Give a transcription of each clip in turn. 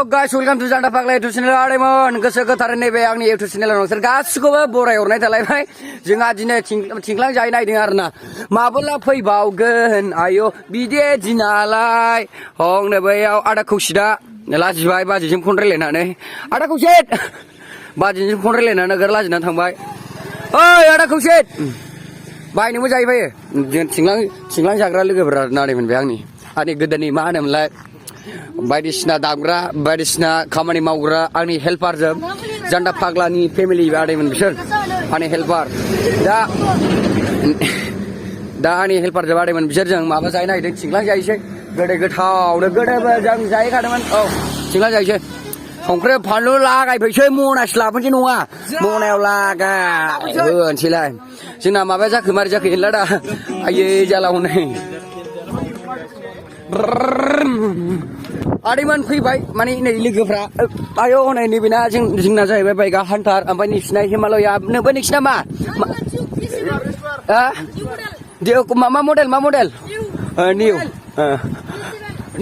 Guys, welcome to Janda Pakla YouTube channel. Ademon, goso gotar nebe आंनि YouTube channel नोंसोर गासिखौबो बराय हरनाय थालायबाय जोंहा दिनै थिंख्लां जाहै नायदों आरोना माबोला फैबावगोन आयो बिदि दिनालाय हंनो बैयाव आदा खौसिदा लाजिबाय बाजिजों फन रायलायनानै आदा खौसिद बाजिजों फन रायलायनानै नोगोर लाजिनानै थांबाय ओइ आदा खौसिद बायनोबो जाहैबाय जों थिंख्लां जाग्रा लोगोफोरा नायमोन बे आंनि गोदोनि मा होनोमोनलाय बायदिसिना दामग्रा बायदिसिना खामानि मावग्रा आंनि हेल्पारजों जान्दा फाग्लानि फेमिलि आदैमोन बिसोर आंनि हेल्पार दा आंनि हेल्पारजों आदैमोन बिसोरजों माबा जाहैनो नागिरदों थिंख्लां जाहैसै गोदै गोथावनो गोदोबो जों जाहैखादोंमोन औ थिंख्लां जाहैसै संख्रि फानलु लागायफैसै मनासो लाबोनोसै नङा मनायाव लागा होनोसैलाय जोंना माबाया जाखो मारै जाखो होनला दा आयै जाला हनै आदैमोन फैबाय माने नै लोगोफ्रा आयौ हनै नैबेना जोंना जाहैबाय बाइकआ हान्टार ओमफ्राय नोंसिना हिमालया नोंबो नोंसिना मा मा मडेल निउ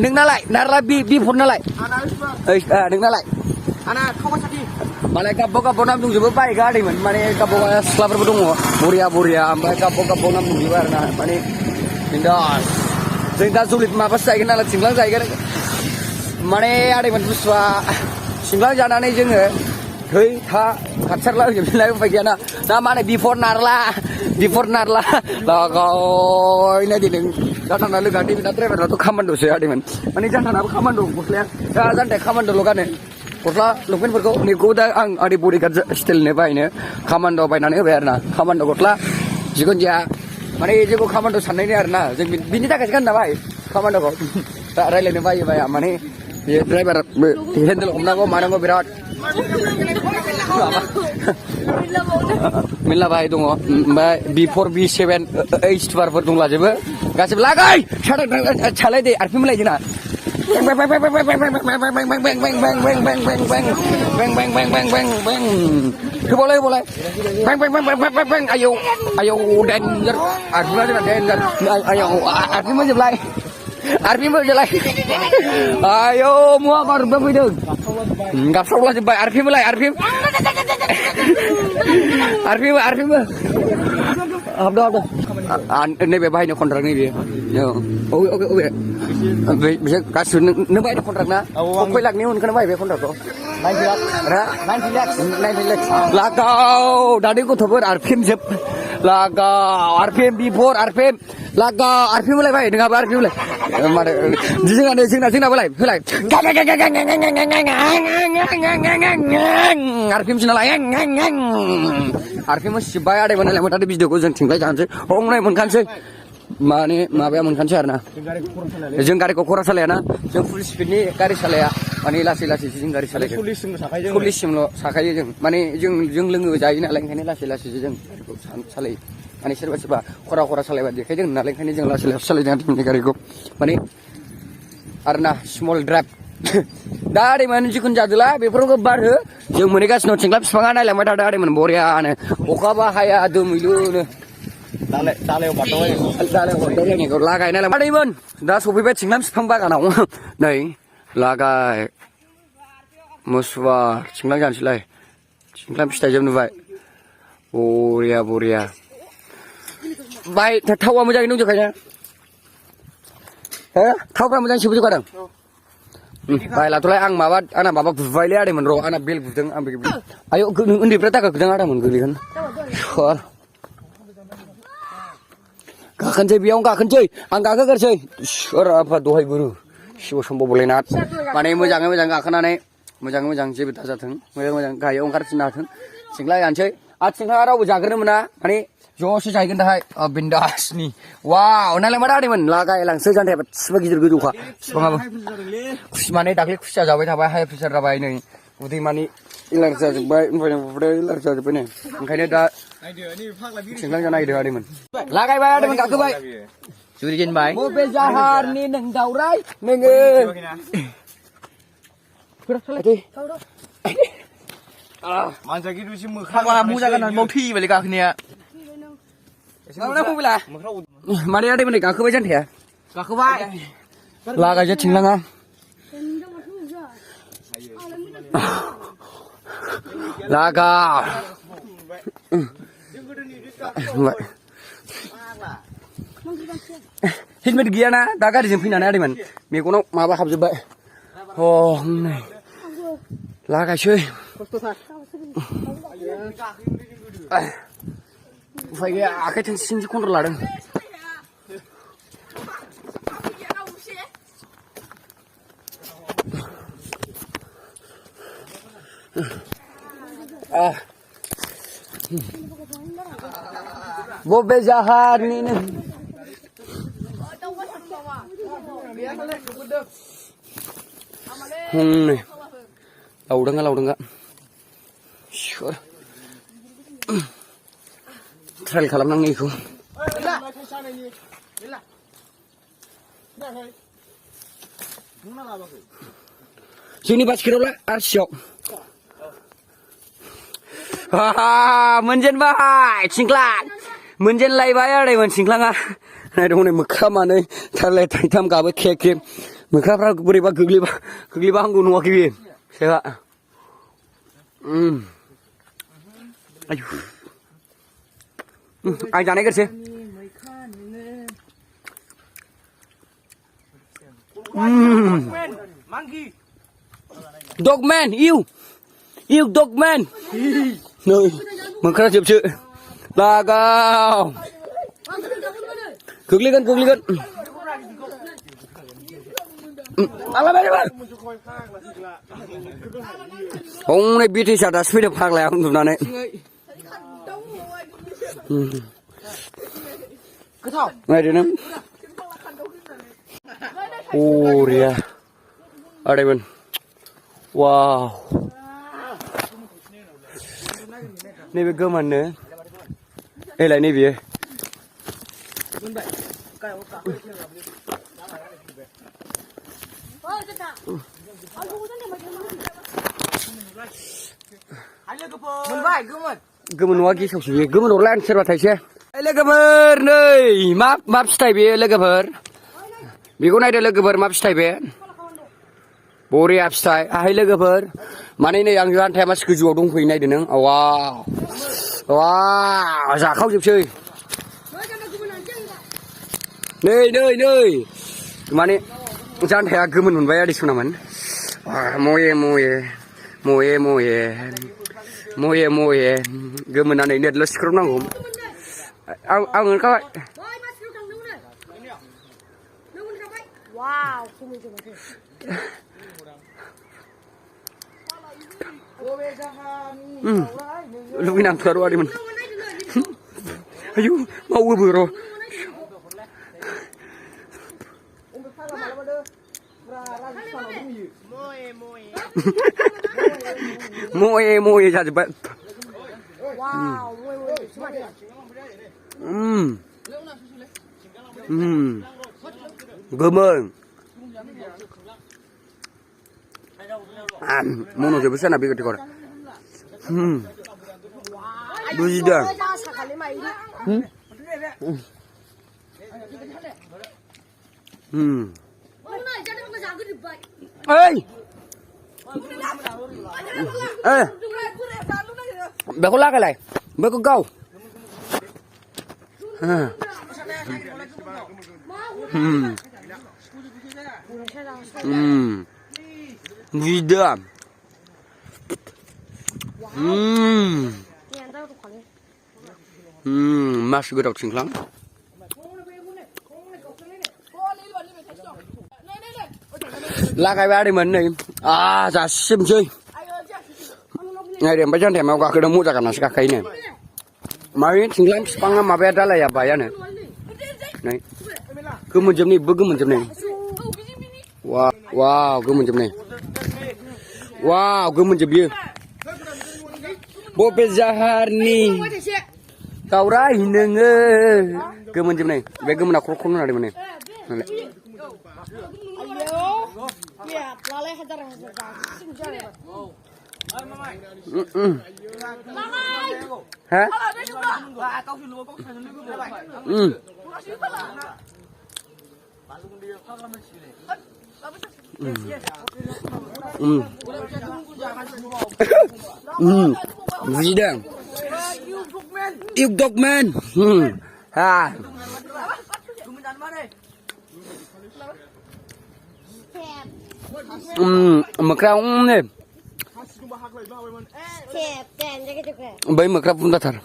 नोंनालाय नारला बिफोर नालाय नोंनालाय मालाय गावबा नाम दंजोबो बाइकआ आदैमोन माने गावबा सिख्लाफोरबो दङ बरिया ओमफ्राय गावबा नाम दंजोबो आरोना माने जों दा जलिद माबासो जाहैगोन नालाय थिंख्लां जाहैगोन माने आदैमोन बुस्थुआ थिंख्लां जानानै जोङो थै था हासारला होजोबनाय उफाय गैयाना ना मा होनो बिफर नारला लागायनो दिनै जान्थाना लोगोआ दिनै ड्राइभाराथ' खामान्ड'सो आदैमोन माने जान्थानाबो खामान्ड' गस्लाया दा जान्थाया खामान्ड'ल' गानो गस्ला लंपेन्टफोरखौ नैखौ दा आं आदै बडिगार्ड स्टाइलनो बायनो खामान्ड' बायनानै होबाय आरोना खामान्ड' गस्ला जिखुनु जाया माने जेखौ खामान्ड' साननायनि आरोना जों बिनि थाखायसो गानना बाय खामान्ड'खौ दा रायज्लायनो बाया माने बे ड्राइभार हेन्देल हमनांगौ मानांगौ बिराद मेरला बाहाय दङ ओमफ्राय B4 B7 H2R दंलाजोबो गासिबो लागाय सालाय दे आरपि मोनलाय जोंना होबावलाय आयौ डेन्जार आरपिमा जोंना डेन्जार आयौ आरपि मोनजोबलाय आयौ मुवा बारबो फैदों गाबस्रावलाजोब्बाय आरपिमोलाय आरपिम हाबदो नैबे बाहायनो कन्ट्राक्ट नैबे बिसोर गासिबो नों बाहायनो कन्ट्राक्ट ना खय लाखनि मोनखोना बाहाय बे कन्ट्राक्टखौ 90 लाख लागाव दानि गथ'फोर आरपिएम जोब लागाव आरपिएम B4 आरपिएम लागाव आरपिएमलाय बाहाय नोंहाबो आरपिएमलाय माने जोंनाबोलाय होलाय आरपिएम नालाय आरपिएम सिब्बाय आदैमोन नालाय मोथादो भिडिअखौ जों थिंख्लाय जानोसै हंनाय मोनखानोसै माने माबाया मोनखानोसै आरोना जों गारिखौ खरा सालायाना जों फुल स्पिडनि गारि सालाया माने लासै जों गारि सालायो 40सिमल' साखायो जों माने जों लोङो जायो नालाय ओंखायनो लासै जों गारिखौ सालायो माने सोरबा खरा सालायबा देखायदों नालाय ओंखायनो जों लासै सालायदों जोंनि गारिखौ माने आरोना स्मल ड्राइभ दा आदैमोन जिखुनु जादोला बेफोरखौ बारहो जों मोनहैगासिनो थिंख्लां बिफाङा नायलांबाय थादों आदैमोन बरियानो अखाबा हाया दोमैलुनो दालायाव बारदावलायनायखौ लागाय नालाय आदैमोन दा सफैबाय थिंख्लां बिफां बागानाव नै लागाय मुसुवार थिंख्लां जानोसैलाय थिंख्लां फिथाइजों नुबाय बरिया बाय थावा मोजाङै दंजोबखायो हो थावफ्रा मोजां सोबोजोबखादों बायलाथ'लाय आंना माबा बुबायलै आदैमोन र' आंना बेल बुदों आं बेल बुदों आयौ उन्दैफ्रा दागा गुदों आदामोन गोलैगोन गाखोनोसै बेयावनो गाखोनोसै आं गाखोगोरसै सोराबा दहाय गुरु शिव सम्भबलायना माने मोजाङै गाखोनानै मोजाङै जेबो दाजाथों मोजां गाहायाव ओंखारफिननो हाथों थिंख्लां जानोसै थिंख्लाङा रावबो जाग्रोनो मोना माने ज'सो जाहैगोन दाहाय बिन्दासनि वाव नालाय मा आदैमोन लागायलांसै जान्थाया गासिबो गिदिर गोजौखा बिफाङाबो माने दाख्लै खुसिया जाबाय थाबाय हाइ प्रेसार जाबाय नै उदै मानि एलार्जि जाजोब्बाय ओमफ्राय एलार्जि जाजोब्बाय नै ओंखायनो दा थिंख्लां जानो नागिरदों आदैमोन लागायबाय आदैमोन गाखोबाय जुरिजेनबाय बबे जाहारनि नों दावराय नोङो मानसिया गिदिरसिम मोखाङा मोजां गाननानै बाव थैबायलै गाखोनाया माने आदैमोन गाखोबाय जान्थाया लागायजों थिंख्लाङा Laga. Helmet gaya na, dah garijों फैनानै आदैमोन मेगनाव माबा हाबजोब्बाय नै लागायसै उफाय गैया आखाइ थोंसिजोंसो कन्ट्रल लादों बबे जाहारनि नों नै लावदोंगा ट्रायल खालामनांगौ बेखौ जोंनि बास्केटआव ला आरसियाव मोनजेनबाय थिंख्लां मोनजेनलायबाय आदैमोन थिंख्लाङा नायदों हनै मोख्रा मानै थारलाय थाइथाम गाबो खे खे मोख्राफ्रा बोरैबा गोग्लैबा हामगौ नुवाखै बेयो सेहा आयु आं जानाय गोरसै डगमेन इउ डगमेन नै मोख्रा जोबसो लागाव गोग्लैगोन हनै बिटिसा दासो फैदों फाग्लाया उन्दुनानै नायदो नों बरिया आदैमोन वाव नैबे गोमोननो एलाय नैबेयो गोमोन नङा गेसावसो बेयो गोमोन हरलाय आं सोरबा थाइसे लोगोफोर नै मा फिथाइ बेयो लोगोफोर बेखौ नायदो लोगोफोर मा फिथाइ बे बरिया फिथाइ आहाय लोगोफोर माने नै आं आन्थाया मासि गोजौआव दंफैयो नायदो नों वाव जाखावजोबसै नै माने जानथाया गोमोन मोनबाय आदै सनामोन मये गोमोनानै नेटल' सिख्रबनांगौ आं मोनखाबाय लुबैनांथारो आदैमोन आयु मावोबो र' मये जाजोब्बाय गोमोन मन'जोबोसो ना बे गोथैखौ बुजिदों बेखौ लागायलाय बेखौ गाव बुजिदों मासि गोदाव थिंख्लां लागायबाय आदैमोन नै जासिजोबनोसै नायदो ओमफ्राय जानथाया मायाव गाखोदों मजा गाननासो गाखोयोनो माने थिंख्लां बिफाङा माबाया दालाया बायानो नै गोमोनजोब नै गोमोनजोब नै वाव गोमोनजोब नै वाव गोमोनजोब बियो बबे जाहारनि दावराय नोङो गोमोनजोब नै बे गोमोना ख्र' ख्र' होनादों माने Gì đây? Yêu độc men. À. Mực rau này. Bây mực rau pun dah thar.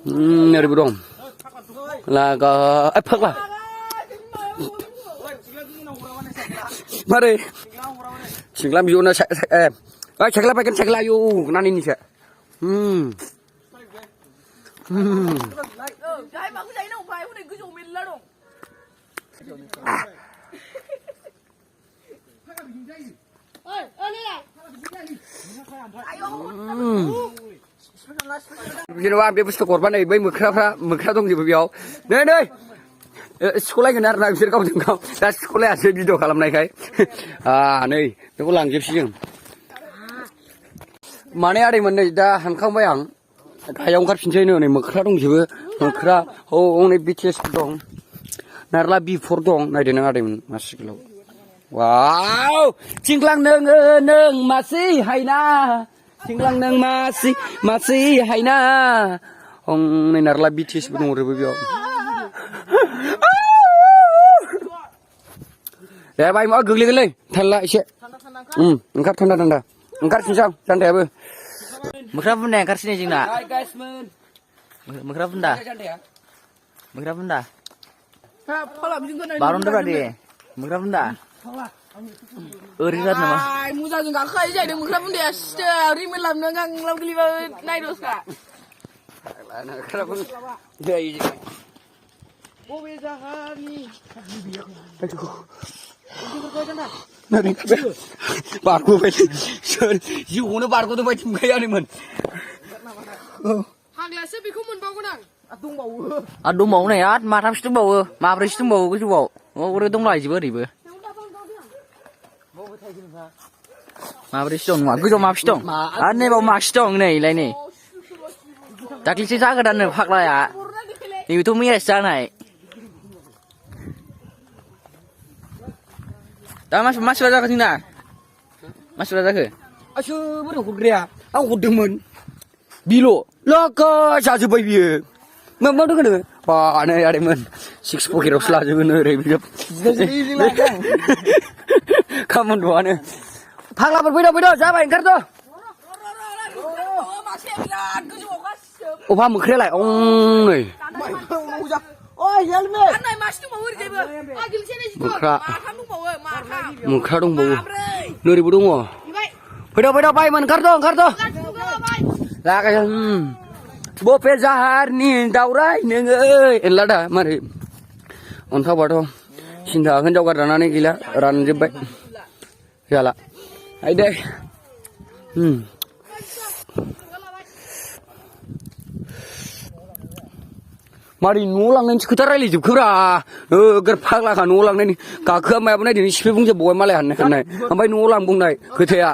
Này đi dong. Là có phật là. Mari. Singlam yo na em. Ai chakla pa kan chakla yo nani ni che. Cái mà cứ thấy nó không phải, cứ dùng mình là đúng. Ơi, đây này. Jenuh dia mesti korban ni, bayi mukra dong di bawah. Nih. Sekolah kan ada bisa kau tengok. Dah sekolah ada video kalam naik kai. Ah, nih, tu lang jep sih. Mana ada mana dah hankang bayang. Kayang kat sini ni mukra dong juga. Mukra, oh ni BTS dong. Narla before dong, naik dengar ada masih kilo. Wow, cingklang neng masih hai na. Cingklang neng masih hai na. Ong ni narla BTS bedung review. Ya, bayi mau geli geli, thala isya. Engkar tanda. Engkar sinsam, tanda apa? Mukra pun dah, kar sini jing nak. Hai guys, men. Mukra pun dah. Mukra pun dah. Kalau begini kan. Baron tu tadi. Mukra pun dah. Uriran nama. Ai, muda juga kau aja deh, muda pun dia. Ri melam nengang lam keliba naik dos kak. Kalau pun dia ini. Oh beza hari. Nari, barcoไปอยู่นะbarco tuไปถึงกายนี่มัน Hanglah sepi kumun bangun nang. Atung bau. Aduh mau nih ya, marah situ bau, marah situ bau, tu bau. Oh, udah dong lagi beri be. Marah situ, aku cuma marah situ. Ane bau marah situ nih, lain nih. Tak lisi saya dan hak lah ya. Itu miras sana. Dah mas sudah ke sini dah. Mas sudah ke? Asyik baru aku gerak. Aku demen. Bilo. Laka saja bayi. Memang tu kan? Pak, ane ada men. Six poker uslah juga nih ribet. Kamu dua ane. Phagla berbeda. Siapa yang kerja? Masih bilang, aku juga kasih. Oh, paham mukre lai. Ong nih. Oh, helmet. Anai masih tu mau urut je. Agil sini juga. Mukra. Makan tu mau, makan. Mukra dong bau. Nuri budung wah. Beda bayi man kerja. Lah kaya. Bope zahar ni daurai nengai. Enla dah mari. Ontha bato. Sinda akan jauh kerana ni gila. Ran jebak. Yala. Hai deh. Mari nulang nih sekitar lagi juga. Gerpak lah kan nulang nih. Kakak apa nih di sini pun je boy malah nih kan nih. Ampai nulang pun nih. Ketia.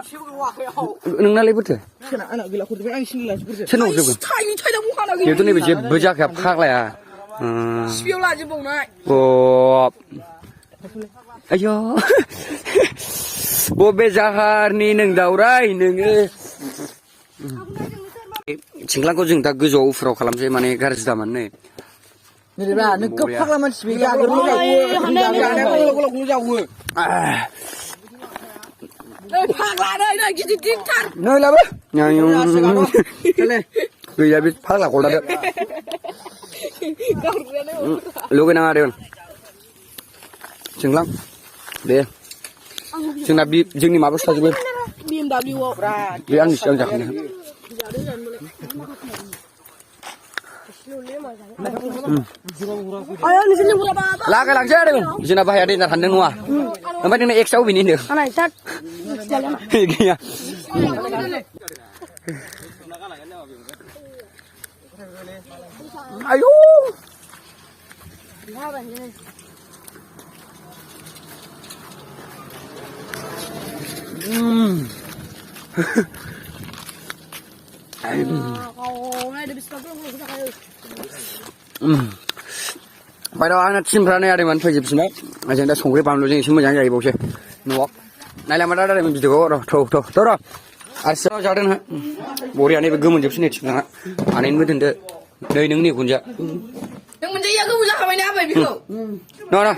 Neng nali betul. Anak gila aku tu ang sini lah. Senang juga. Cai dah muka lagi. Itu nih beja beja kayak pak lah ya. Spill lah je bong naik. Oh. Ayo. Bobe zahar nih neng daurai neng. Cingklang kau jengta gejauh frau kalam saya mana garis daman nih. Ni dah, ni kepak lah macam ni. Agar ni dah. Phag lah đây gitu tingkat. Nơi là bơ. Nyayung. Bây giờ biết phát là cổ đã được. Lúc cái nào đây. Chừng lắm. Để. Chừng nào bị chừng đi mà bắt sao chứ bên. BMW. Đi ăn thì sao chẳng này. Ayo di sini berapa? Lah cái làng chơi đây. Chừng nào phải đi là thành đường ngoài. Nó bắt đi này X6 bình được. Anak cat. Jalan. Kìa. Ayo. Kau ada bis kabel kita kayu. ओमफ्राय दा आंना टिमफ्रानो आदैमोन फैजोबफिनबाय जों दा संख्रि बानलुजों एसे मोजां जाहैबावसै न'आव नायलाय मा दा आदैमोन भिडिअखौ र' आरो सिगाङाव जादों नोंहा बरियानो बे गोमोनजोबसै नै टिमफ्रा आनैनोबो दोनदो नै नोंनि गुनजा नों मोनजायैया गोबाव जाखाबाय ना आबै बेखौ न'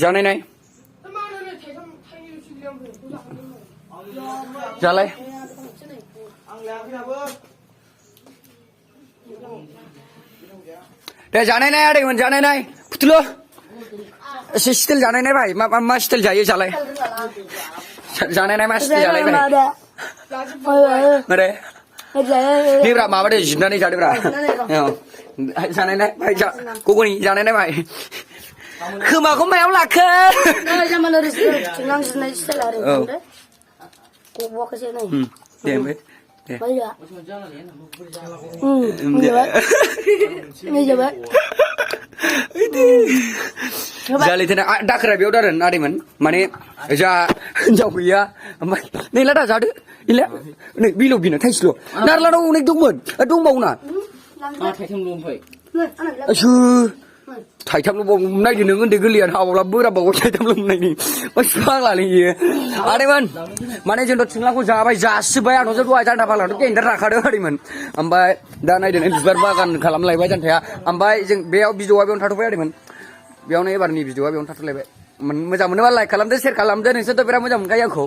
जानाय नाय जालाय दे जानाय नाय आदैमोन जानाय नाय फुथुलु एसे स्टिल जानाय नाय भाई मा स्टिल जायो जालाय जानाय नाय मा स्टिल जालाय भाई मारे निब्रा माबादे जिबनानै जादोब्रा जानाय नाय भाई गग'नि जानाय नाय भाई खोमाखौ मायाव लाखो दे ओमफ्राय जालायथोना दाखोरा बेयाव दादों आदैमोन माने जा हिनजाव गैया ओमफ्राय नै लादा जादो इला नै बिल' बिनो थाइसेल' नारलानाव अनेक दंमोन दंबावोना थाइथामल' नायदो नों उन्दै गोरलैयानो हाबाब्ला बोराबावो थाइथामल' नायनि फाग्लालै इयो आदैमोन माने जोंथ' थिंलाखौ जाबाय जासिबाय आंनावसो दहाय जान्था फाग्लाथ' गेन्दार राखादों आदैमोन ओमफ्राय दा नायदो नों बिबार बागान खालामलायबाय जान्थाया ओमफ्राय जों बेयाव बिजौआ बेयावनो थाथ'बाय आदैमोन बेयावनो एबारनि भिडिअआ बेयावनो थाथ'लायबाय मोजां मोनोबा लाइक खालामदो शेयार खालामदो नोंसोरथ' बिराद मोजां मोनखायो आंखौ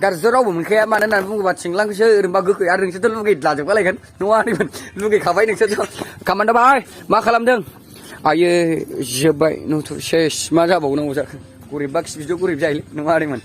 गाज्रिथ' रावबो मोनखाया मानो होननानै बुङोबा थिंलांखौसो ओरैनोबा गोखै आरो नोंसोरथ' लुगैलाजोबखालायगोन नङा आदैमोन लुगैखाबाय नोंसोरथ' खामान्दा भाई मा खालामदों आयो जोब्बाय नथ' सेस मा जाबावनांगौ जाखो गरिब बाखि बिदियाव गरिब जायोलै नङा आदैमोन